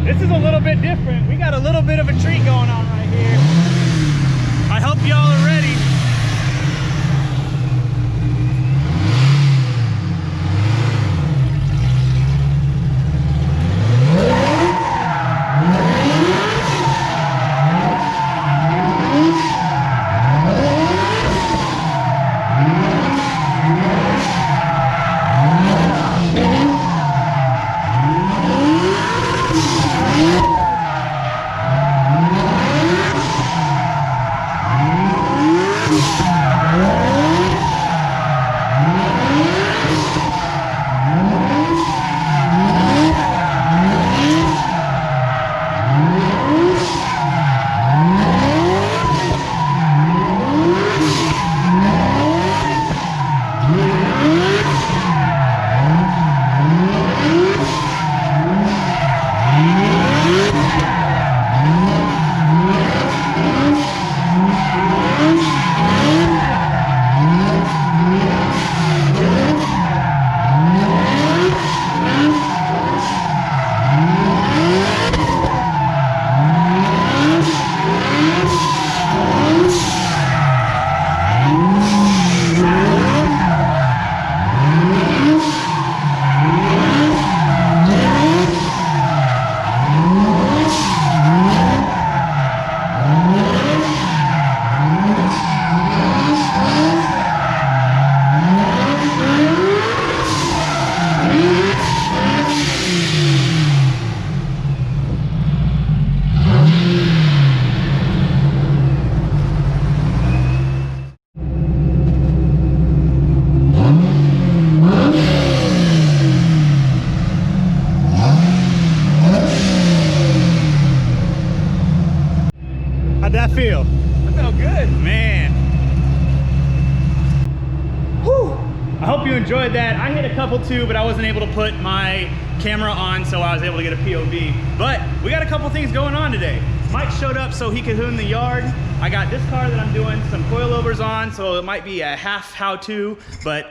This is a little bit different. We got a little bit of a treat going on right here. I hope y'all are ready. How'd that feel? That felt good. Man. Whew. I hope you enjoyed that. I hit a couple too, but I wasn't able to put my camera on, so I was able to get a POV. But we got a couple things going on today. Mike showed up so he could hoon the yard. I got this car that I'm doing some coilovers on, so it might be a half how-to, but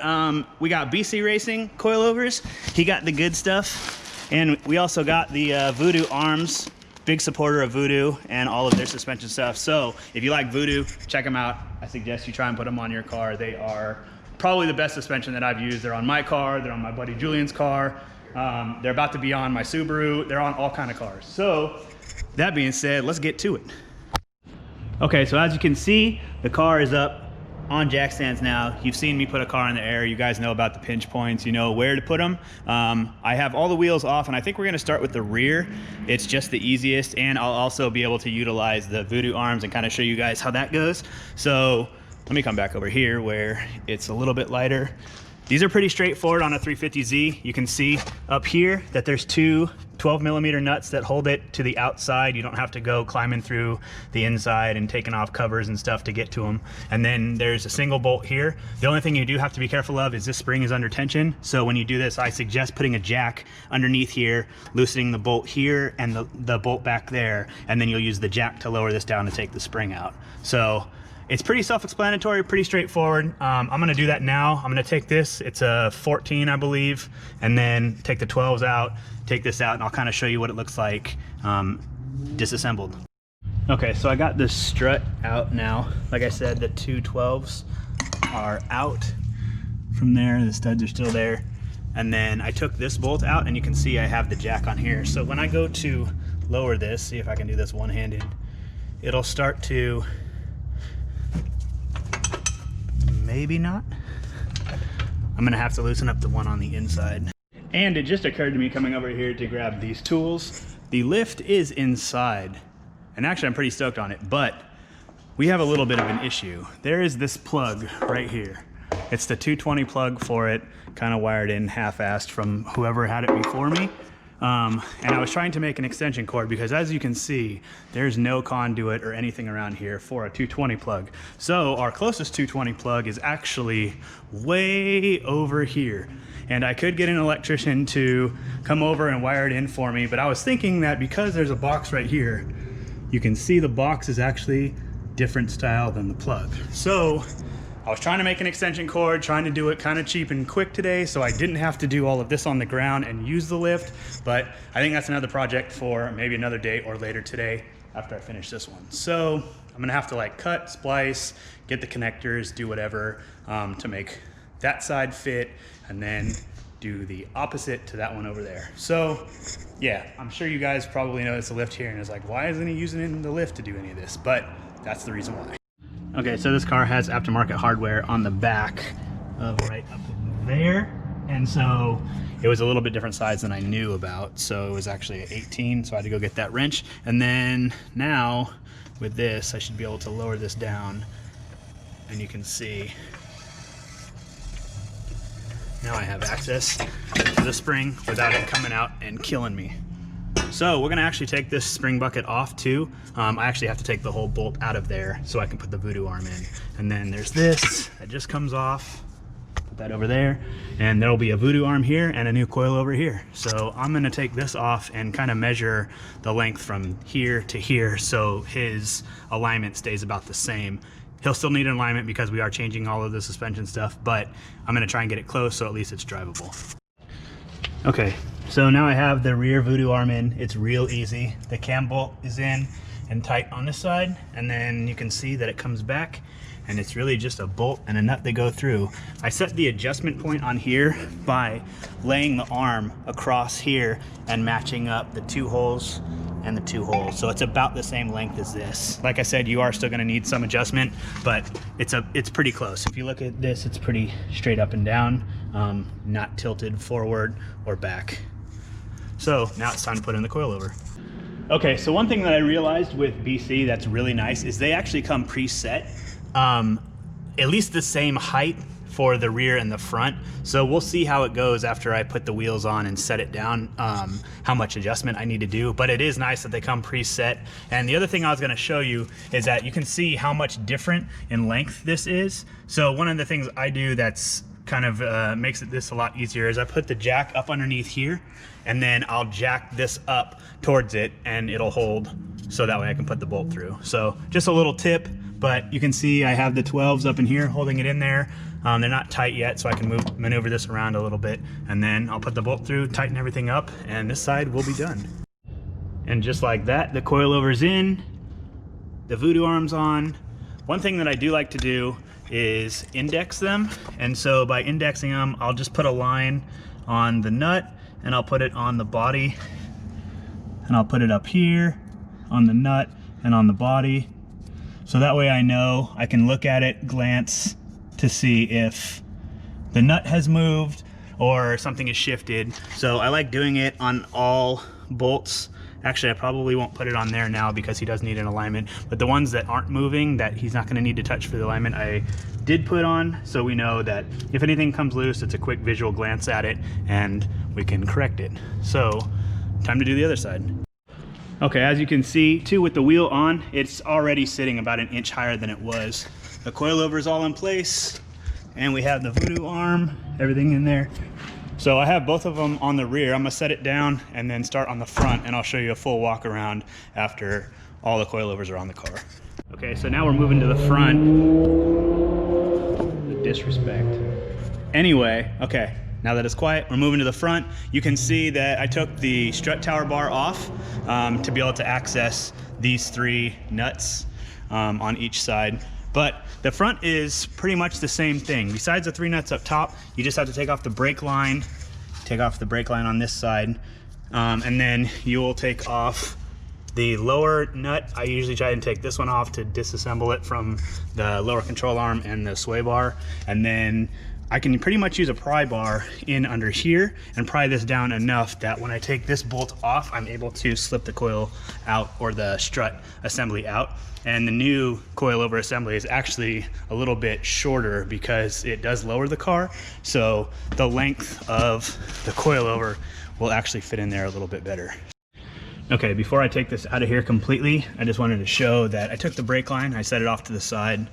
we got BC Racing coilovers. He got the good stuff. And we also got the Voodoo arms. Big supporter of Voodoo and all of their suspension stuff. So if you like Voodoo, check them out. I suggest you try and put them on your car. They are probably the best suspension that I've used. They're on my car, they're on my buddy Julian's car. They're about to be on my Subaru. They're on all kind of cars. So that being said, let's get to it. Okay, so as you can see, the car is up on jack stands now. You've seen me put a car in the air. You guys know about the pinch points. You know where to put them. I have all the wheels off, and I think we're going to start with the rear. It's just the easiest, and I'll also be able to utilize the Voodoo arms and kind of show you guys how that goes. So let me come back over here where it's a little bit lighter. These are pretty straightforward on a 350Z. You can see up here that there's two 12mm nuts that hold it to the outside. You don't have to go climbing through the inside and taking off covers and stuff to get to them. And then there's a single bolt here. The only thing you do have to be careful of is this spring is under tension. So when you do this, I suggest putting a jack underneath here, loosening the bolt here and the bolt back there, and then you'll use the jack to lower this down to take the spring out. So it's pretty self-explanatory, pretty straightforward. I'm gonna do that now. I'm gonna take this, it's a 14, I believe, and then take the 12s out, take this out, and I'll kind of show you what it looks like disassembled. Okay, so I got this strut out now. Like I said, the two 12s are out from there. The studs are still there. And then I took this bolt out, and you can see I have the jack on here. So when I go to lower this, see if I can do this one-handed, it'll start to, maybe not. I'm gonna have to loosen up the one on the inside. And it just occurred to me coming over here to grab these tools. The lift is inside, and actually I'm pretty stoked on it, but we have a little bit of an issue. There is this plug right here. It's the 220 plug for it, kind of wired in half-assed from whoever had it before me. And I was trying to make an extension cord because, as you can see, there's no conduit or anything around here for a 220 plug. So our closest 220 plug is actually way over here. And I could get an electrician to come over and wire it in for me, but I was thinking that because there's a box right here, you can see the box is actually different style than the plug. So I was trying to make an extension cord, trying to do it kind of cheap and quick today, so I didn't have to do all of this on the ground and use the lift, but I think that's another project for maybe another day or later today after I finish this one. So I'm gonna have to like cut, splice, get the connectors, do whatever to make that side fit, and then do the opposite to that one over there. So yeah, I'm sure you guys probably noticed the lift here and it's like, why isn't he using the lift to do any of this? But that's the reason why. Okay, so this car has aftermarket hardware on the back of right up there. And so it was a little bit different size than I knew about. So it was actually 18, so I had to go get that wrench. And then now with this, I should be able to lower this down and you can see now I have access to the spring without it coming out and killing me. So we're gonna actually take this spring bucket off too. I actually have to take the whole bolt out of there so I can put the voodoo arm in. And then there's this that just comes off. Put that over there. And there'll be a voodoo arm here and a new coilover here. So I'm gonna take this off and kind of measure the length from here to here so his alignment stays about the same. He'll still need an alignment because we are changing all of the suspension stuff, but I'm gonna try and get it close so at least it's drivable. Okay, so now I have the rear voodoo arm in. It's real easy. The cam bolt is in and tight on this side, and then you can see that it comes back, and it's really just a bolt and a nut they go through. I set the adjustment point on here by laying the arm across here and matching up the 2 holes and the 2 holes. So it's about the same length as this. Like I said, you are still gonna need some adjustment, but it's pretty close. If you look at this, it's pretty straight up and down, not tilted forward or back. So now it's time to put in the coilover. Okay, so one thing that I realized with BC that's really nice is they actually come preset, at least the same height for the rear and the front. So we'll see how it goes after I put the wheels on and set it down, how much adjustment I need to do. But it is nice that they come preset. And the other thing I was gonna show you is that you can see how much different in length this is. So one of the things I do that's kind of makes this a lot easier is I put the jack up underneath here, and then I'll jack this up towards it and it'll hold, so that way I can put the bolt through. So just a little tip, but you can see I have the 12s up in here holding it in there. They're not tight yet, so I can maneuver this around a little bit, and then I'll put the bolt through, tighten everything up, and this side will be done. And just like that, the coilover's in, the voodoo arm's on. One thing that I do like to do is index them, and so by indexing them, I'll just put a line on the nut, and I'll put it on the body, and I'll put it up here on the nut and on the body. So that way I know I can look at it, glance to see if the nut has moved or something is shifted. So I like doing it on all bolts. Actually, I probably won't put it on there now because he does need an alignment, but the ones that aren't moving that he's not gonna need to touch for the alignment, I did put on, so we know that if anything comes loose, it's a quick visual glance at it and we can correct it. So time to do the other side. Okay, as you can see too, with the wheel on, it's already sitting about 1 inch higher than it was. The coilover is all in place, and we have the voodoo arm, everything in there. So I have both of them on the rear. I'm gonna set it down and then start on the front, and I'll show you a full walk around after all the coilovers are on the car. Okay, so now we're moving to the front. The disrespect. Anyway, okay, now that it's quiet, we're moving to the front. You can see that I took the strut tower bar off to be able to access these 3 nuts on each side. But the front is pretty much the same thing. Besides the 3 nuts up top, you just have to take off the brake line, on this side, and then you will take off the lower nut. I usually try and take this one off to disassemble it from the lower control arm and the sway bar. And then I can pretty much use a pry bar in under here and pry this down enough that when I take this bolt off, I'm able to slip the coil out, or the strut assembly out. And the new coilover assembly is actually a little bit shorter because it does lower the car. So the length of the coilover will actually fit in there a little bit better. Okay, before I take this out of here completely, I just wanted to show that I took the brake line, I set it off to the side.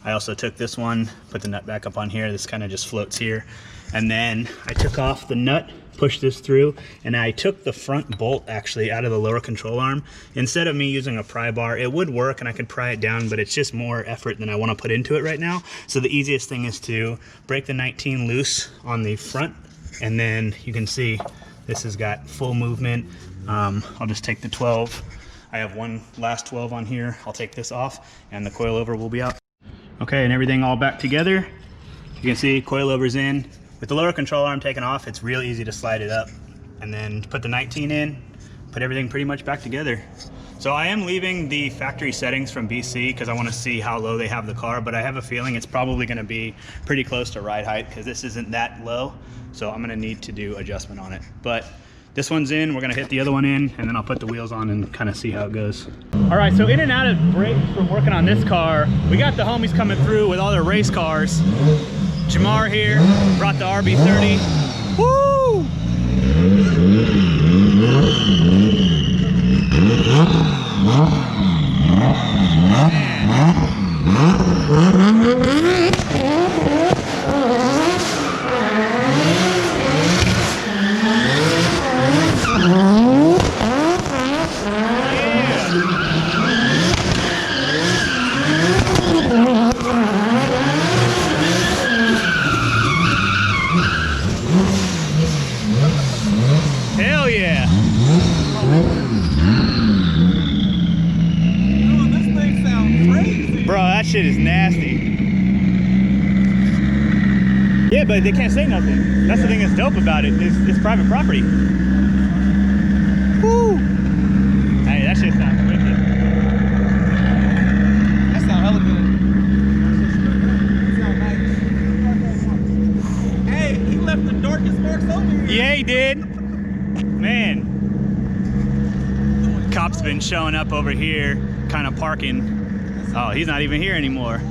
I also took this one, put the nut back up on here. This kind of just floats here. And then I took off the nut push this through, and I took the front bolt actually out of the lower control arm. Instead of me using a pry bar, it would work and I could pry it down, but it's just more effort than I want to put into it right now. So the easiest thing is to break the 19 loose on the front, and then you can see this has got full movement. I'll just take the 12. I have one last 12 on here. I'll take this off and the coilover will be out. Okay, and everything all back together. You can see coilover's in. With the lower control arm taken off, it's real easy to slide it up and then put the 19 in, put everything pretty much back together. So I am leaving the factory settings from BC because I want to see how low they have the car, but I have a feeling it's probably going to be pretty close to ride height because this isn't that low. So I'm going to need to do adjustment on it. But this one's in, we're gonna hit the other one in, and then I'll put the wheels on and kind of see how it goes. All right, so in and out of breaks from working on this car, we got the homies coming through with all their race cars. Jamar here, brought the RB30. Woo! Hell yeah! Oh, this thing sounds crazy. Bro, that shit is nasty. Yeah, but they can't say nothing. That's the thing that's dope about it. It's private property. Woo! Hey, that shit sounds wicked. That sounds hella good. That sounds nice. Hey, he left the darkest marks over here. Yeah, he did. Man. Cops been showing up over here, kind of parking. Oh, he's not even here anymore.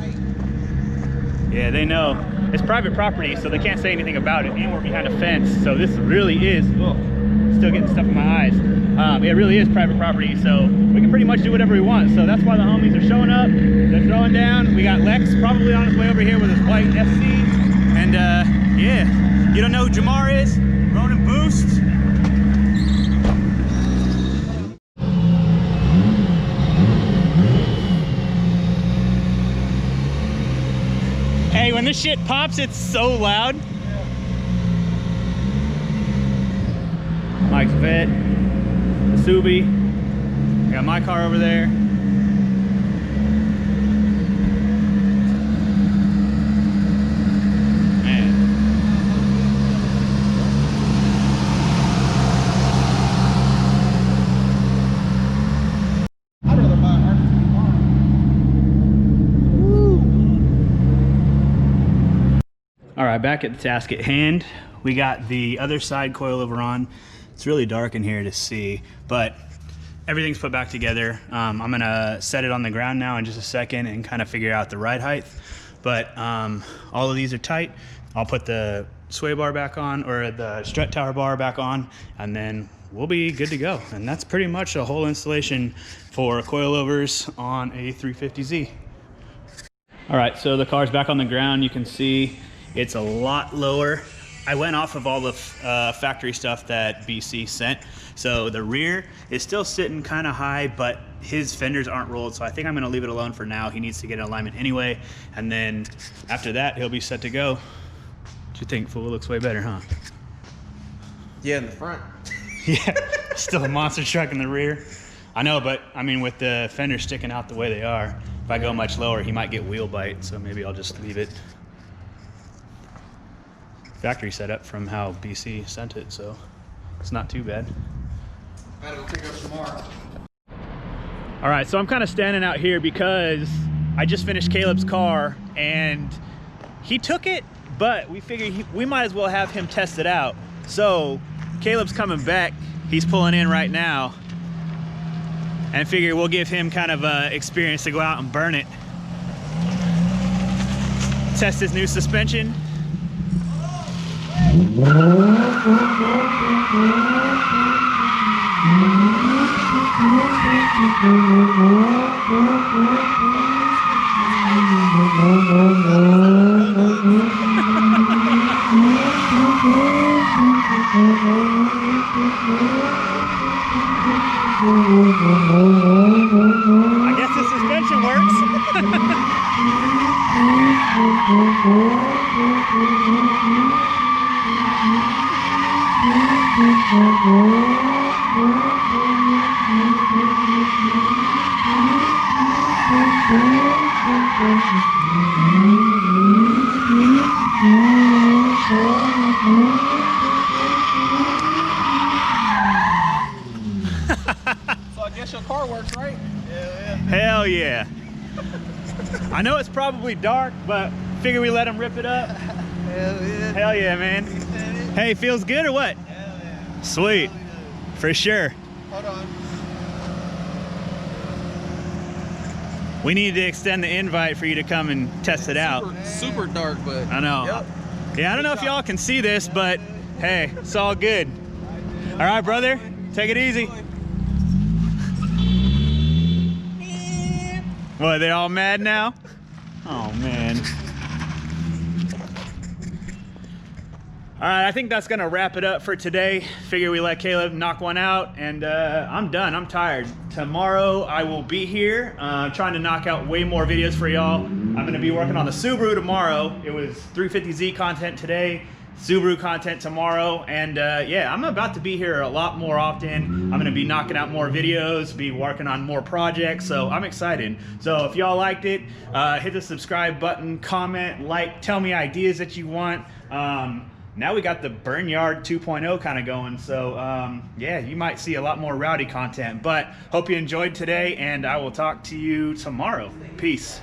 Yeah, they know. It's private property, so they can't say anything about it, and we're behind a fence, so this really is, oh, still getting stuff in my eyes. It really is private property, so we can pretty much do whatever we want. So that's why the homies are showing up. They're throwing down. We got Lex probably on his way over here with his white FC. And yeah, you don't know who Jamar is? Ronin Boost. Hey, when this shit pops, it's so loud. Mike's Vet, the Subi. I got my car over there. Man. I'd rather buy an RB30 car. All right, back at the task at hand. We got the other side coilover on. It's really dark in here to see, but everything's put back together. I'm gonna set it on the ground now in just a second and kind of figure out the ride height. But all of these are tight. I'll put the sway bar back on, or the strut tower bar back on, and then we'll be good to go. And that's pretty much a whole installation for coilovers on a 350Z. All right, so the car's back on the ground. You can see it's a lot lower. I went off of all the factory stuff that BC sent. So the rear is still sitting kind of high, but his fenders aren't rolled. So I think I'm gonna leave it alone for now. He needs to get in alignment anyway. And then after that, he'll be set to go. What you think, fool? Looks way better, huh? Yeah, in the front. Yeah, still a monster truck in the rear. I know, but I mean, with the fenders sticking out the way they are, if I go much lower, he might get wheel bite. So maybe I'll just leave it factory setup from how BC sent it, so it's not too bad. I gotta go pick up tomorrow. All right, so I'm kind of standing out here because I just finished Caleb's car and he took it, but we figured we might as well have him test it out. So Caleb's coming back, he's pulling in right now, and figure we'll give him kind of experience to go out and burn it. Test his new suspension. I guess the suspension works. So I guess your car works, right? Hell yeah. I know it's probably dark, but figure we let him rip it up. Hell yeah. Hell yeah, man. Hey, feels good or what? Hell yeah. Sweet. For sure. Hold on. We need to extend the invite for you to come and test it out. Super dark, but I know. Yep. Yeah, I don't know if y'all can see this, but hey, it's all good. All right, brother, take it easy. What, they all mad now? Oh, man. All right, I think that's gonna wrap it up for today. Figure we let Caleb knock one out, and I'm done, I'm tired. Tomorrow I will be here, trying to knock out way more videos for y'all. I'm gonna be working on the Subaru tomorrow. It was 350Z content today, Subaru content tomorrow, and yeah, I'm about to be here a lot more often. I'm gonna be knocking out more videos, be working on more projects, so I'm excited. So if y'all liked it, hit the subscribe button, comment, like, tell me ideas that you want. Now we got the Burnyard 2.0 kind of going, so yeah, you might see a lot more rowdy content, but hope you enjoyed today, and I will talk to you tomorrow. Peace.